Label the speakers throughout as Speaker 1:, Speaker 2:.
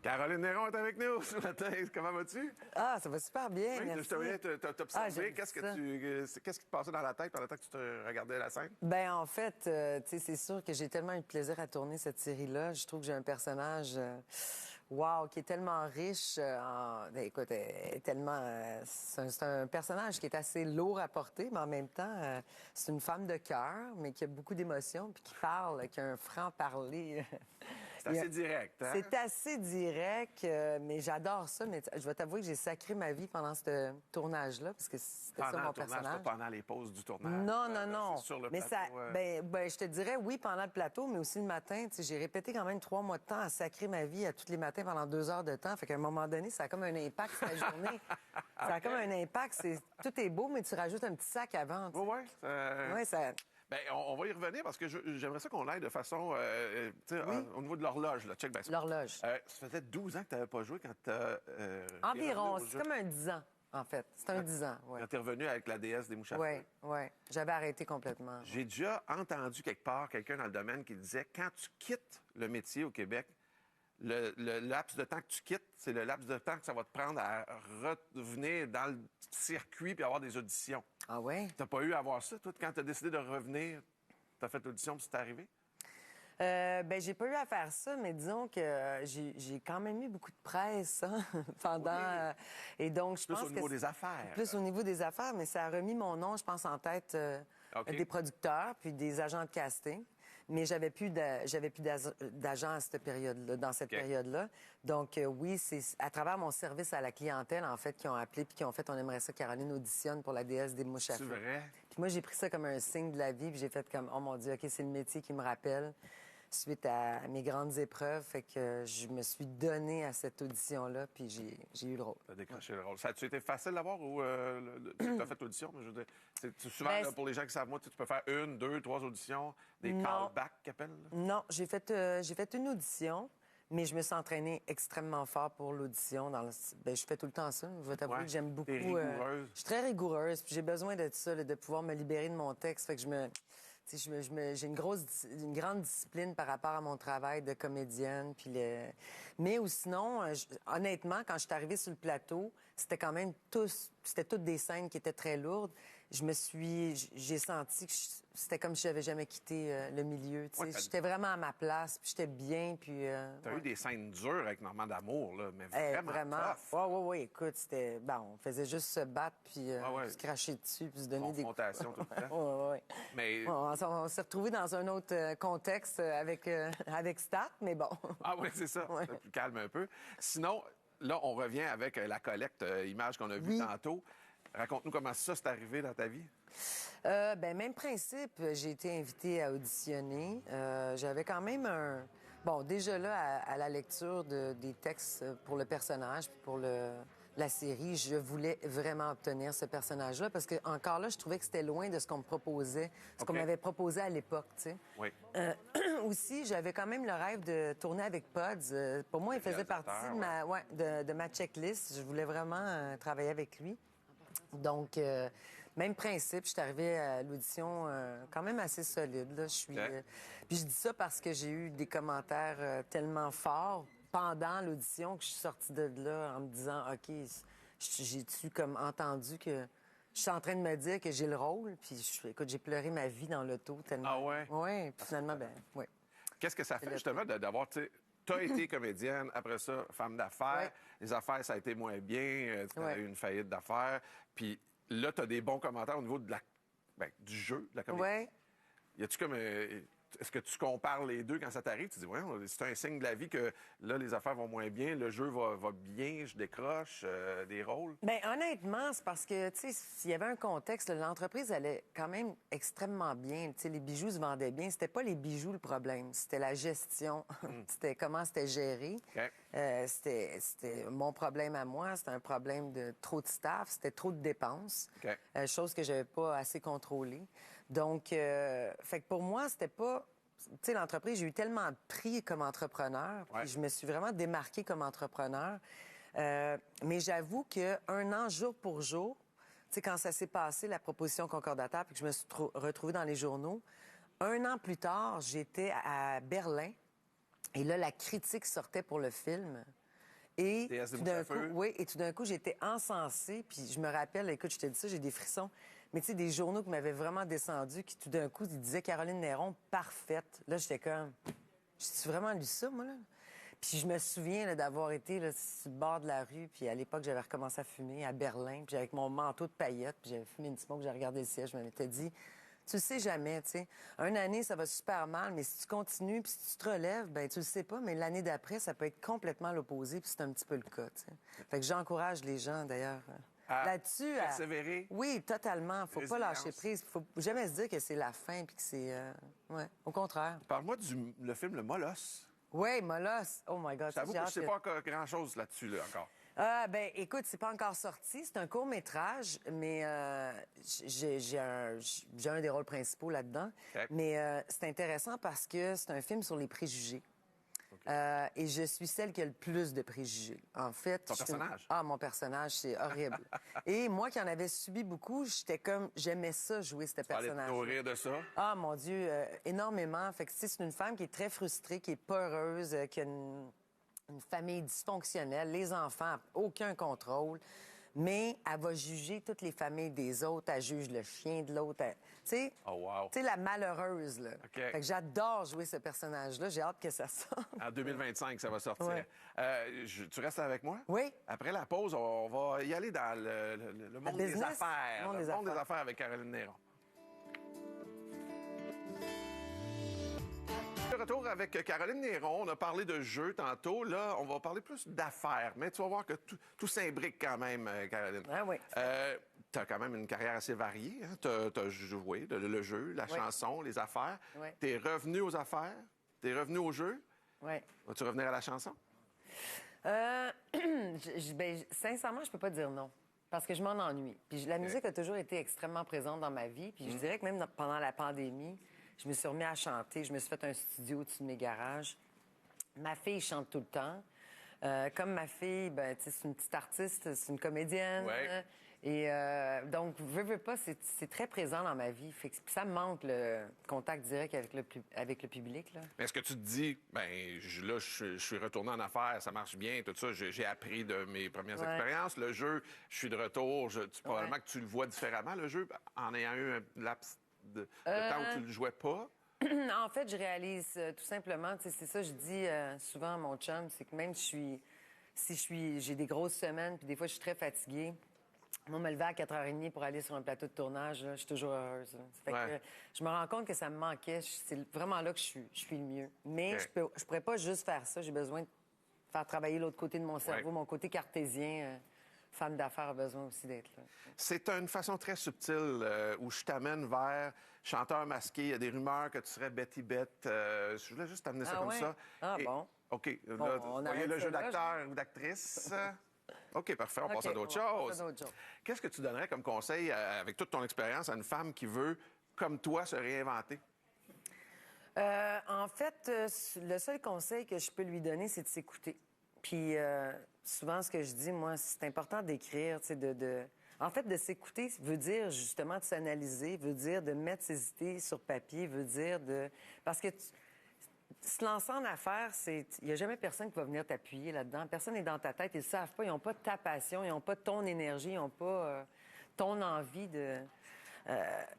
Speaker 1: Caroline Néron est avec nous ce matin. Comment vas-tu?
Speaker 2: Ah, ça va super bien,
Speaker 1: Oui,
Speaker 2: merci.
Speaker 1: je te voyais t'observer.
Speaker 2: j'aime
Speaker 1: Qu'est-ce
Speaker 2: ça.
Speaker 1: qu'est-ce qui te passait dans la tête pendant que tu te regardais la scène?
Speaker 2: Ben en fait, tu sais, c'est sûr que j'ai tellement eu de plaisir à tourner cette série-là. Je trouve que j'ai un personnage, wow, qui est tellement riche. Ben, écoute, elle est tellement, c'est un personnage qui est assez lourd à porter, mais en même temps, c'est une femme de cœur, mais qui a beaucoup d'émotions, puis qui parle, qui a un franc-parler.
Speaker 1: C'est assez direct, hein?
Speaker 2: C'est assez direct, mais j'adore ça. Mais je vais t'avouer que j'ai sacré ma vie pendant ce tournage-là, parce que c'était ça
Speaker 1: Pendant
Speaker 2: mon
Speaker 1: le tournage,
Speaker 2: personnage.
Speaker 1: pas pendant les pauses du tournage.
Speaker 2: Non, non, non.
Speaker 1: C'est sur le
Speaker 2: Mais
Speaker 1: plateau.
Speaker 2: ça, ben, je te dirais oui pendant le plateau, mais aussi le matin. Tu sais, j'ai répété quand même 3 mois de temps à sacrer ma vie à tous les matins pendant 2 heures de temps. Fait qu'à un moment donné, ça a comme un impact sur la journée. Ça a comme un impact. Tout est beau, mais tu rajoutes un petit sac avant. Tu sais.
Speaker 1: Oui, oui.
Speaker 2: Ouais, ça.
Speaker 1: Ben, on va y revenir parce que j'aimerais ça qu'on aille de façon, tu sais,
Speaker 2: Oui.
Speaker 1: au niveau de l'horloge. Là. Check bien ça.
Speaker 2: L'horloge.
Speaker 1: Ça faisait 12 ans que tu n'avais pas joué quand tu
Speaker 2: Environ. C'est comme un 10 ans, en fait. C'est un 10 ans, ouais.
Speaker 1: Quand tu es revenu avec la déesse des mouches à feu.
Speaker 2: Oui, oui. J'avais arrêté complètement.
Speaker 1: J'ai déjà entendu quelque part quelqu'un dans le domaine qui disait quand tu quittes le métier au Québec, le laps de temps que tu quittes, c'est le laps de temps que ça va te prendre à revenir dans le circuit puis avoir des auditions.
Speaker 2: Ah ouais?
Speaker 1: T'as pas eu à avoir ça, toi, quand t'as décidé de revenir, t'as fait l'audition puis c'est arrivé?
Speaker 2: Ben j'ai pas eu à faire ça, mais disons que j'ai quand même eu beaucoup de presse hein, pendant...
Speaker 1: Oui.
Speaker 2: Et donc, je
Speaker 1: Plus
Speaker 2: pense
Speaker 1: au niveau des affaires.
Speaker 2: Plus au niveau des affaires, mais ça a remis mon nom, je pense, en tête
Speaker 1: OK.
Speaker 2: des producteurs puis des agents de casting. Mais j'avais plus d'agents à cette période-là, dans cette
Speaker 1: OK.
Speaker 2: période-là. Donc, oui, c'est à travers mon service à la clientèle, en fait, qui ont appelé puis qui ont fait « On aimerait ça, Caroline auditionne pour la déesse des mouches à
Speaker 1: C'est
Speaker 2: feu. »
Speaker 1: vrai?
Speaker 2: Puis moi, j'ai pris ça comme un signe de la vie, puis j'ai fait comme « Oh mon Dieu, OK, c'est le métier qui me rappelle. » Suite à mes grandes épreuves, fait que je me suis donnée à cette audition-là, puis j'ai eu le rôle.
Speaker 1: T'as décroché le rôle. Ça a-tu été facile d'avoir ou t'as fait l'audition? Mais je veux dire, c'est souvent,
Speaker 2: Ben,
Speaker 1: là, pour les gens qui savent, moi, tu peux faire 1, 2, 3 auditions, des
Speaker 2: Non.
Speaker 1: callbacks qu'ils appellent. Là.
Speaker 2: Non, j'ai fait une audition, mais je me suis entraînée extrêmement fort pour l'audition. Ben, je fais tout le temps ça. Je vais t'avouer
Speaker 1: Ouais.
Speaker 2: que j'aime beaucoup.
Speaker 1: T'es rigoureuse.
Speaker 2: Je suis très rigoureuse, puis j'ai besoin de ça, là, de pouvoir me libérer de mon texte. Fait que j'ai une grande discipline par rapport à mon travail de comédienne. Mais ou sinon, honnêtement, quand je suis arrivée sur le plateau, c'était quand même c'était toutes des scènes qui étaient très lourdes. J'ai senti que c'était comme si j'avais jamais quitté le milieu. Tu sais.
Speaker 1: Ouais,
Speaker 2: J'étais vraiment à ma place, puis j'étais bien, puis...
Speaker 1: T'as eu des scènes dures avec Normand d'Amour, là, mais vraiment tough.
Speaker 2: Oui, écoute, c'était... Bon, on faisait juste se battre, puis se cracher dessus, puis se donner des coups.
Speaker 1: Confrontation tout le temps.
Speaker 2: Oui.
Speaker 1: Mais...
Speaker 2: On s'est retrouvés dans un autre contexte avec Stat, mais bon.
Speaker 1: Ah oui, c'est ça.
Speaker 2: Ouais.
Speaker 1: C'est plus calme un peu. Sinon, là, on revient avec la collecte image qu'on a vue tantôt. Raconte-nous comment ça s'est arrivé dans ta vie.
Speaker 2: Ben même principe. J'ai été invitée à auditionner. J'avais quand même un... Bon, déjà là, à la lecture des textes pour le personnage, puis pour la série, je voulais vraiment obtenir ce personnage-là parce que encore là, je trouvais que c'était loin de ce qu'on me proposait, ce qu'on m'avait proposé à l'époque, tu sais.
Speaker 1: Oui.
Speaker 2: Aussi, j'avais quand même le rêve de tourner avec Pods. Pour moi, il faisait partie de ma checklist. Je voulais vraiment travailler avec lui. Donc, même principe, je suis arrivée à l'audition quand même assez solide. Là. Puis je dis ça parce que j'ai eu des commentaires tellement forts pendant l'audition que je suis sortie de là en me disant, OK, j'ai-tu comme entendu que... Je suis en train de me dire que j'ai le rôle, puis écoute, j'ai pleuré ma vie dans l'auto tellement...
Speaker 1: Ah ouais?
Speaker 2: Oui, puis finalement, ben, oui.
Speaker 1: Qu'est-ce que ça fait, justement, d'avoir, tu sais, t'as été comédienne, après ça, femme d'affaires.
Speaker 2: Ouais.
Speaker 1: Les affaires, ça a été moins bien. Tu as
Speaker 2: Ouais.
Speaker 1: eu une faillite d'affaires. Puis là, t'as des bons commentaires au niveau du jeu, de la comédie.
Speaker 2: Oui.
Speaker 1: Y a-tu comme... est-ce que tu compares les deux quand ça t'arrive? Tu dis, ouais, c'est un signe de la vie que là, les affaires vont moins bien, le jeu va bien, je décroche des rôles.
Speaker 2: Bien, honnêtement, c'est parce que, tu sais, s'il y avait un contexte, l'entreprise allait quand même extrêmement bien. Tu sais, les bijoux se vendaient bien. C'était pas les bijoux le problème, c'était la gestion. C'était comment c'était géré.
Speaker 1: OK.
Speaker 2: C'était mon problème à moi. C'était un problème de trop de staff. C'était trop de dépenses.
Speaker 1: OK.
Speaker 2: Chose que j'avais pas assez contrôlée. Donc, fait que pour moi, c'était pas... Tu sais, l'entreprise, j'ai eu tellement de prix comme entrepreneur, puis je me suis vraiment démarquée comme entrepreneur. Mais j'avoue que 1 an, jour pour jour, tu sais, quand ça s'est passé, la proposition concordataire, puis que je me suis retrouvée dans les journaux, 1 an plus tard, j'étais à Berlin, et là, la critique sortait pour le film. Et
Speaker 1: Déesse des
Speaker 2: tout d'un
Speaker 1: mouches à
Speaker 2: coup,
Speaker 1: feu.
Speaker 2: oui, et tout d'un coup, j'étais encensée. Puis je me rappelle, écoute, je te dis ça, j'ai des frissons. Mais tu sais, des journaux qui m'avaient vraiment descendu, qui tout d'un coup, ils disaient Caroline Néron, parfaite. Là, j'étais comme, j'ai-tu vraiment lu ça, moi, là? Puis je me souviens là, d'avoir été là, sur le bord de la rue, puis à l'époque, j'avais recommencé à fumer à Berlin, puis avec mon manteau de paillettes, puis j'avais fumé une smoke, j'ai regardé le ciel, je m'étais dit, tu le sais jamais, tu sais. Une année, ça va super mal, mais si tu continues, puis si tu te relèves, ben tu le sais pas, mais l'année d'après, ça peut être complètement l'opposé, puis c'est un petit peu le cas, tu sais. Fait que j'encourage les gens, d'ailleurs,
Speaker 1: À
Speaker 2: là-dessus.
Speaker 1: persévérer.
Speaker 2: Oui, totalement. Faut pas
Speaker 1: Résilience.
Speaker 2: lâcher prise. Faut jamais se dire que c'est la fin, puis que c'est... Ouais, au contraire.
Speaker 1: Parle-moi le film Le Molosse.
Speaker 2: Oui, Molosse. Oh my God.
Speaker 1: Je t'avoue
Speaker 2: j'ai
Speaker 1: que je
Speaker 2: hâte
Speaker 1: sais pas encore grand-chose là-dessus, là, encore.
Speaker 2: Ben, écoute, c'est pas encore sorti. C'est un court-métrage, mais j'ai un des rôles principaux là-dedans.
Speaker 1: OK.
Speaker 2: Mais c'est intéressant parce que c'est un film sur les préjugés. Et je suis celle qui a le plus de préjugés. En fait,
Speaker 1: Ton personnage?
Speaker 2: Ah, mon personnage, c'est horrible. Et moi qui en avais subi beaucoup, j'étais comme... J'aimais ça, jouer ce
Speaker 1: Allez te
Speaker 2: personnage.
Speaker 1: nourrir de ça.
Speaker 2: Ah, mon Dieu, énormément. Fait que, tu sais, c'est une femme qui est très frustrée, qui est peureuse, qui a une famille dysfonctionnelle, les enfants, aucun contrôle. Mais elle va juger toutes les familles des autres. Elle juge le chien de l'autre. Tu sais,
Speaker 1: Oh, wow.
Speaker 2: tu sais, la malheureuse, là.
Speaker 1: OK.
Speaker 2: Fait que j'adore jouer ce personnage-là. J'ai hâte que ça sorte.
Speaker 1: En 2025, ça va sortir.
Speaker 2: Ouais.
Speaker 1: Tu restes avec moi?
Speaker 2: Oui.
Speaker 1: Après la pause, on va y aller dans le monde des
Speaker 2: business?
Speaker 1: affaires.
Speaker 2: Le monde
Speaker 1: Le
Speaker 2: des
Speaker 1: monde des
Speaker 2: affaires.
Speaker 1: affaires avec Caroline Néron. De retour avec Caroline Néron. On a parlé de jeux tantôt. Là, on va parler plus d'affaires. Mais tu vas voir que tout s'imbrique quand même, Caroline.
Speaker 2: Ah oui.
Speaker 1: Tu as quand même une carrière assez variée. Hein? Tu as joué le jeu, la
Speaker 2: Oui.
Speaker 1: chanson, les affaires.
Speaker 2: Oui.
Speaker 1: Tu es revenu aux affaires. Tu es revenu au jeu.
Speaker 2: Oui.
Speaker 1: Vas-tu revenir à la chanson?
Speaker 2: Sincèrement, je peux pas dire non. Parce que je m'en ennuie. Puis la musique a toujours été extrêmement présente dans ma vie. Puis je dirais que même pendant la pandémie, je me suis remis à chanter. Je me suis fait un studio au-dessus de mes garages. Ma fille chante tout le temps. Comme ma fille, ben, tu sais, c'est une petite artiste, c'est une comédienne.
Speaker 1: Ouais.
Speaker 2: Et donc, veux pas, c'est très présent dans ma vie. Fait que ça me manque, le contact direct avec le public, là.
Speaker 1: Mais est-ce que tu te dis, je suis retourné en affaires, ça marche bien, tout ça, j'ai appris de mes premières
Speaker 2: Ouais.
Speaker 1: expériences. Le jeu, je suis de retour. Probablement que tu le vois différemment, le jeu, en ayant eu un laps de temps où tu le jouais pas.
Speaker 2: En fait, je réalise tout simplement, tu sais, c'est ça, je dis souvent à mon chum, c'est que même si j'ai des grosses semaines, puis des fois, je suis très fatiguée, moi, me lever à 4h30 pour aller sur un plateau de tournage, là, je suis toujours heureuse. Là. Ça fait
Speaker 1: Ouais.
Speaker 2: que je me rends compte que ça me manquait. C'est vraiment là que je suis le mieux. Mais
Speaker 1: OK.
Speaker 2: je pourrais pas juste faire ça. J'ai besoin de faire travailler l'autre côté de mon cerveau,
Speaker 1: Ouais.
Speaker 2: mon côté cartésien. Femme d'affaires a besoin aussi d'être là.
Speaker 1: C'est une façon très subtile où je t'amène vers chanteur masqué. Il y a des rumeurs que tu serais Betty Bette. Je voulais juste t'amener ça
Speaker 2: Ah
Speaker 1: comme
Speaker 2: ouais?
Speaker 1: ça.
Speaker 2: Ah bon?
Speaker 1: OK.
Speaker 2: Bon,
Speaker 1: Là,
Speaker 2: on
Speaker 1: vous voyez
Speaker 2: arrête
Speaker 1: le
Speaker 2: ça
Speaker 1: jeu
Speaker 2: là,
Speaker 1: d'acteur ou d'actrice? OK, parfait. On passe
Speaker 2: OK,
Speaker 1: à d'autres
Speaker 2: on passe
Speaker 1: choses.
Speaker 2: à d'autres choses.
Speaker 1: Qu'est-ce que tu donnerais comme conseil, avec toute ton expérience, à une femme qui veut, comme toi, se réinventer?
Speaker 2: En fait, le seul conseil que je peux lui donner, c'est de s'écouter. Puis souvent, ce que je dis, moi, c'est important d'écrire, tu sais, En fait, de s'écouter veut dire justement de s'analyser, veut dire de mettre ses idées sur papier, veut dire de... Parce que se lancer en affaires, il n'y a jamais personne qui va venir t'appuyer là-dedans. Personne n'est dans ta tête. Ils ne savent pas. Ils n'ont pas ta passion. Ils n'ont pas ton énergie. Ils n'ont pas ton envie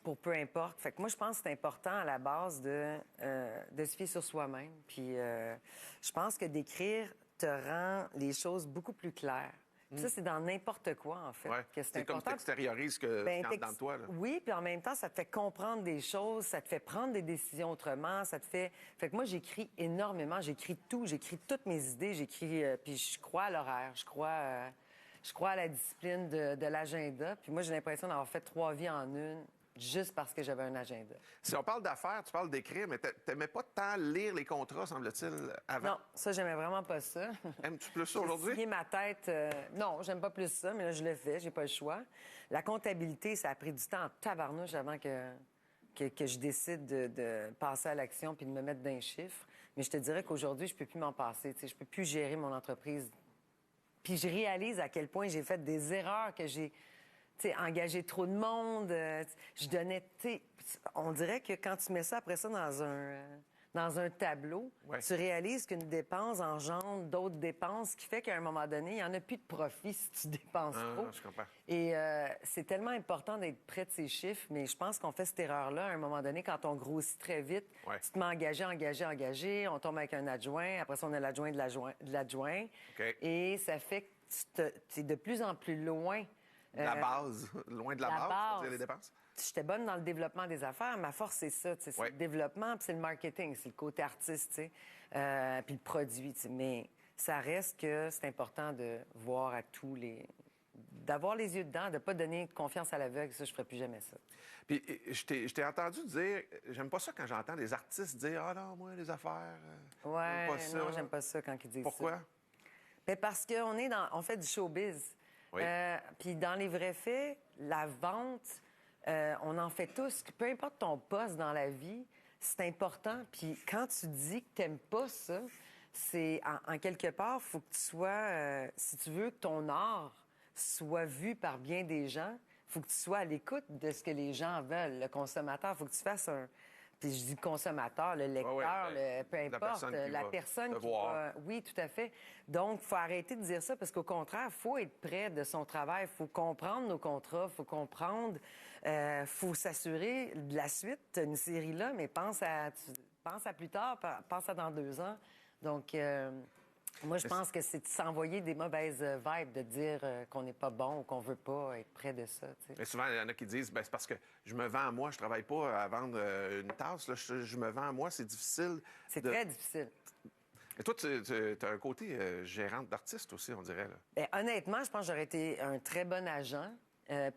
Speaker 2: pour peu importe. Fait que moi, je pense que c'est important à la base de se fier sur soi-même. Puis je pense que d'écrire te rend les choses beaucoup plus claires. Puis ça, c'est dans n'importe quoi, en fait.
Speaker 1: Ouais.
Speaker 2: Que
Speaker 1: C'est comme tu
Speaker 2: important.
Speaker 1: extériorises ce qui entre dans toi. Là.
Speaker 2: Oui, puis en même temps, ça te fait comprendre des choses, ça te fait prendre des décisions autrement, ça te fait... Fait que moi, j'écris énormément, j'écris tout, j'écris toutes mes idées, j'écris... puis je crois à l'horaire, je crois à la discipline de l'agenda. Puis moi, j'ai l'impression d'avoir fait 3 vies en une, juste parce que j'avais un agenda.
Speaker 1: Si on parle d'affaires, tu parles d'écrire, mais t'aimais pas tant lire les contrats, semble-t-il, avant?
Speaker 2: Non, ça, j'aimais vraiment pas ça.
Speaker 1: Aimes-tu plus ça
Speaker 2: J'ai
Speaker 1: aujourd'hui?
Speaker 2: signé ma tête. Non, j'aime pas plus ça, mais là, je le fais, j'ai pas le choix. La comptabilité, ça a pris du temps en tabarnouche avant que je décide de passer à l'action puis de me mettre d'un chiffre. Mais je te dirais qu'aujourd'hui, je peux plus m'en passer. Tu sais, je peux plus gérer mon entreprise. Puis je réalise à quel point j'ai fait des erreurs, que j'ai engagé trop de monde. Je donnais... On dirait que quand tu mets ça après ça dans un tableau, tu réalises qu'une dépense engendre d'autres dépenses, ce qui fait qu'à un moment donné, il n'y en a plus de profit si tu dépenses trop.
Speaker 1: Je comprends.
Speaker 2: Et c'est tellement important d'être près de ces chiffres, mais je pense qu'on fait cette erreur-là à un moment donné quand on grossit très vite. Tu te mets engagé, on tombe avec un adjoint, après ça, on a l'adjoint de l'adjoint. Et ça fait que tu es de plus en plus loin.
Speaker 1: La base, loin de la base, les dépenses.
Speaker 2: J'étais bonne dans le développement des affaires. Ma force, c'est ça. C'est le développement, puis c'est le marketing, c'est le côté artiste, puis le produit. Mais ça reste que c'est important de voir à tous les... d'avoir les yeux dedans, de ne pas donner confiance à l'aveugle. Ça, je ne ferais plus jamais ça.
Speaker 1: Puis je t'ai entendu dire... J'aime pas ça quand j'entends des artistes dire « Ah non, moi, les affaires...
Speaker 2: Ouais, non, j'aime pas ça quand ils disent
Speaker 1: Pourquoi?
Speaker 2: ça. Pourquoi? Parce qu'on on fait du showbiz. Puis dans les vrais faits, la vente... on en fait tous. Peu importe ton poste dans la vie, c'est important. Puis quand tu dis que tu n'aimes pas ça, c'est en quelque part, il faut que tu sois... si tu veux que ton art soit vu par bien des gens, il faut que tu sois à l'écoute de ce que les gens veulent. Le consommateur, il faut que tu fasses un... Puis je dis consommateur, le lecteur, peu importe, la personne qui va... Oui, tout à fait. Donc, il faut arrêter de dire ça parce qu'au contraire, il faut être près de son travail. Il faut comprendre nos contrats, il faut comprendre... faut s'assurer de la suite. Tu as une série là, mais pense à plus tard, pense à dans 2 ans. Donc, moi, je pense que c'est de s'envoyer des mauvaises vibes, de dire qu'on n'est pas bon ou qu'on veut pas être près de ça. T'sais.
Speaker 1: Mais souvent, il y en a qui disent, c'est parce que je me vends à moi, je travaille pas à vendre une tasse. Là, je me vends à moi, c'est difficile.
Speaker 2: C'est très difficile.
Speaker 1: Et toi, tu as un côté gérante d'artiste aussi, on dirait. Là.
Speaker 2: Bien, honnêtement, je pense que j'aurais été un très bon agent.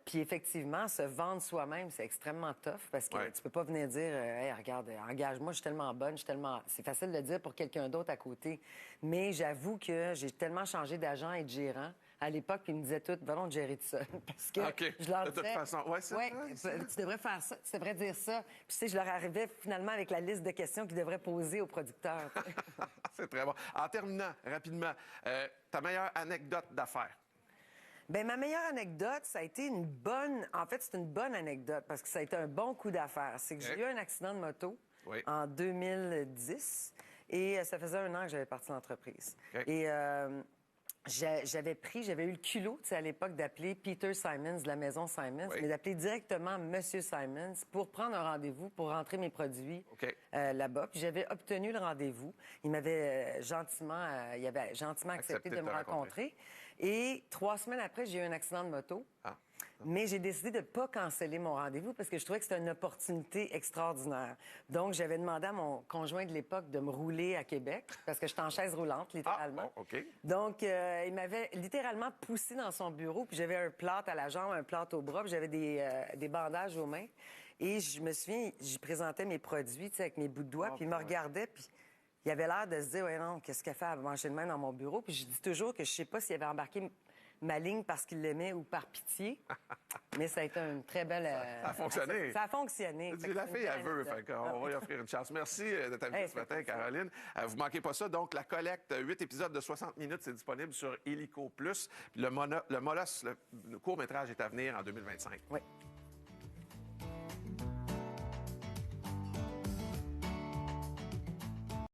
Speaker 2: Puis effectivement, se vendre soi-même, c'est extrêmement tough parce que tu peux pas venir dire hey, regarde, engage-moi, je suis tellement bonne, je suis tellement... C'est facile de le dire pour quelqu'un d'autre à côté. Mais j'avoue que j'ai tellement changé d'agent et de gérant. À l'époque, ils me disaient tout, va donc gérer tout ça. Parce que je leur disais...
Speaker 1: De toute façon,
Speaker 2: tu devrais faire ça, tu devrais dire ça. Puis tu sais, je leur arrivais finalement avec la liste de questions qu'ils devraient poser aux producteurs.
Speaker 1: C'est très bon. En terminant, rapidement, ta meilleure anecdote d'affaires?
Speaker 2: Bien, ma meilleure anecdote, ça a été une bonne... En fait, c'est une bonne anecdote parce que ça a été un bon coup d'affaires. C'est que j'ai eu un accident de moto en 2010 et ça faisait 1 an que j'avais parti l'entreprise. Et j'avais eu le culot, tu sais, à l'époque, d'appeler Peter Simons de la maison Simons, mais d'appeler directement Monsieur Simons pour prendre un rendez-vous pour rentrer mes produits là-bas. Puis j'avais obtenu le rendez-vous. Il avait gentiment accepté de me rencontrer. Et 3 semaines après, j'ai eu un accident de moto. Mais j'ai décidé de ne pas canceller mon rendez-vous parce que je trouvais que c'était une opportunité extraordinaire. Donc, j'avais demandé à mon conjoint de l'époque de me rouler à Québec parce que j'étais en chaise roulante, littéralement. Donc, il m'avait littéralement poussé dans son bureau. Puis j'avais un plâtre à la jambe, un plâtre au bras, puis j'avais des bandages aux mains. Et je me souviens, j'y présentais mes produits, tu sais, avec mes bouts de doigts, puis il me regardait, puis... Il avait l'air de se dire, ouais, non, qu'est-ce qu'elle fait à manger de main dans mon bureau? Puis je dis toujours que je sais pas s'il avait embarqué ma ligne parce qu'il l'aimait ou par pitié. Mais ça a été une très belle...
Speaker 1: Ça a fonctionné.
Speaker 2: Ça a fonctionné.
Speaker 1: La fille, elle veut. On va lui offrir une chance. Merci de t'inviter ce matin, Caroline. Vous manquez pas ça. Donc, la collecte, 8 épisodes de 60 minutes, c'est disponible sur Illico+. Le Molosse, le court-métrage est à venir en 2025.
Speaker 2: Oui.